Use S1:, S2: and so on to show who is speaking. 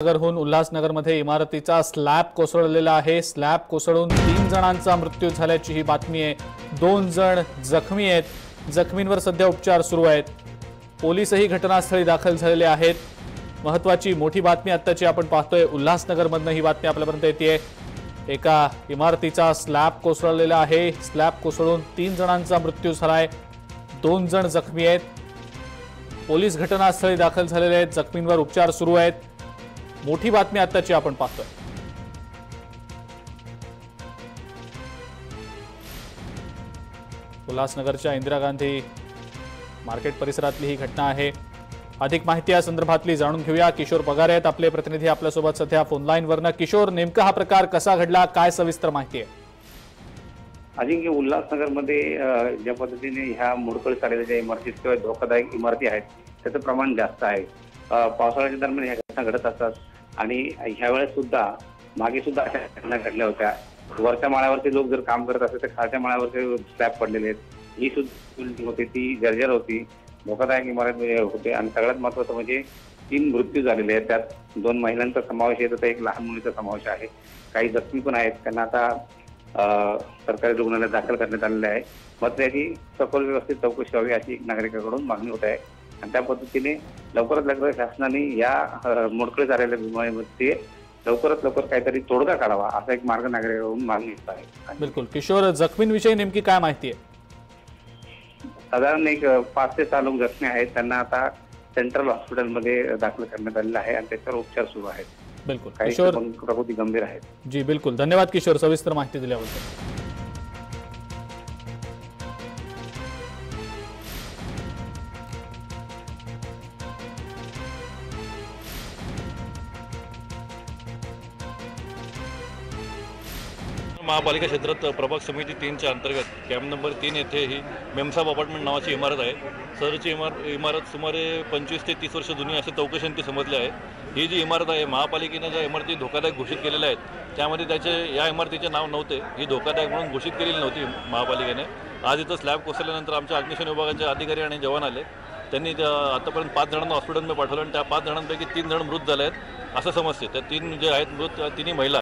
S1: नगरहून उल्हासनगरमध्ये इमारतीचा स्लॅब कोसळलेला आहे। स्लॅब कोसळून 3 जणांचा मृत्यू झाल्याची ही बातमी आहे। 2 जण जखमी आहेत। जखमींवर सध्या उपचार सुरू आहेत। पोलीसही घटनास्थळी दाखल झालेले आहेत। महत्त्वाची मोठी बातमी आत्ताची आपण पाहतोय। उल्हासनगरमधून ही बातमी आपल्यापर्यंत येतेय। एका इमारतीचा स्लॅब कोसळलेला आहे। स्लॅब कोसळून 3 जणांचा मृत्यू झालाय। 2 जण जखमी आहेत। पोलीस घटनास्थळी दाखल झालेले आहेत। जखमींवर उपचार सुरू आहेत। मोठी बातमी आत्ताची आपण पाहतोय। उल्हासनगरच्या इंदिरा गांधी मार्केट परिसरातली ही घटना आहे। अधिक माहिती या संदर्भातली जाणून घेऊया। किशोर पगारे आहेत आपले प्रतिनिधी आपल्यासोबत सध्या फोन लाईनवरनं। किशोर, नेमका हा प्रकार कसा घडला, काय सविस्तर माहिती आहे?
S2: अजिंक्य, उल्हासनगरमध्ये ज्या पद्धतीने ह्या मोडकळीस आलेल्या ज्या इमारती किंवा धोकादायक इमारती आहेत त्याचं प्रमाण जास्त आहे। पावसाळ्याच्या दरम्यान ह्या घटना घडत असतात आणि ह्या वेळेस सुद्धा मागे सुद्धा अशा घटना घडल्या होत्या। वरच्या माळ्यावरचे लोक जर काम करत असेल तर खालच्या माळ्यावरचे स्लॅब पडलेले आहेत। ही सुद्धा बिल्डिंग होती, ती जर्जर होती, धोकादायक इमारत होते आणि सगळ्यात महत्त्वाचं म्हणजे 3 मृत्यू झालेले आहेत। त्यात 2 महिलांचा समावेश आहे तर एक लहान मुलीचा समावेश आहे। काही जखमी पण आहेत, त्यांना आता सरकारी रुग्णालयात दाखल करण्यात आलेले आहे। मात्र याची सखोल व्यवस्थित चौकशी व्हावी अशी नागरिकांकडून मागणी होत आहे आणि त्या पद्धतीने लवकरात लवकर शासनाने या मोडकळीस आलेल्या बिमारीमध्ये लवकरात लवकर काहीतरी तोडगा काढावा असा एक मार्ग नागरिकांकडून मागणी होत आहे।
S1: बिलकुल किशोर, जखमींविषयी नेमकी काय माहिती आहे?
S2: साधारण एक 5 ते 6 लोक जखमी आहेत। त्यांना आता सेंट्रल हॉस्पिटलमध्ये दाखल करण्यात आलेलं आहे आणि त्याच्यावर उपचार सुरू आहेत।
S1: बिलकुल
S2: किशोर, प्रकृती गंभीर आहे।
S1: जी बिलकुल, धन्यवाद किशोर सविस्तर माहिती दिल्याबद्दल।
S3: महापालिका क्षेत्रात प्रभाग समिती 3च्या अंतर्गत कॅम्प नंबर 3 येथे ही मेमसाब अपार्टमेंट नावाची इमारत आहे। सदरची इमारत सुमारे 25 ते 30 वर्ष जुनी असे चौकशांती समजले आहे। ही जी इमारत आहे, महापालिकेने ज्या इमारती धोकादायक घोषित केलेल्या आहेत त्यामध्ये त्याचे या इमारतीचे नाव नव्हते। ही धोकादायक म्हणून घोषित केलेली नव्हती महापालिकेने। आज इथं स्लॅब कोसळल्यानंतर आमच्या अग्निशमन विभागाचे अधिकारी आणि जवान आले। त्यांनी आतापर्यंत 5 जणांना हॉस्पिटलमध्ये पाठवलं आणि त्या 5 जणांपैकी 3 जण मृत झाले आहेत असं समजते। त्या 3 जे आहेत मृत, 3ही महिला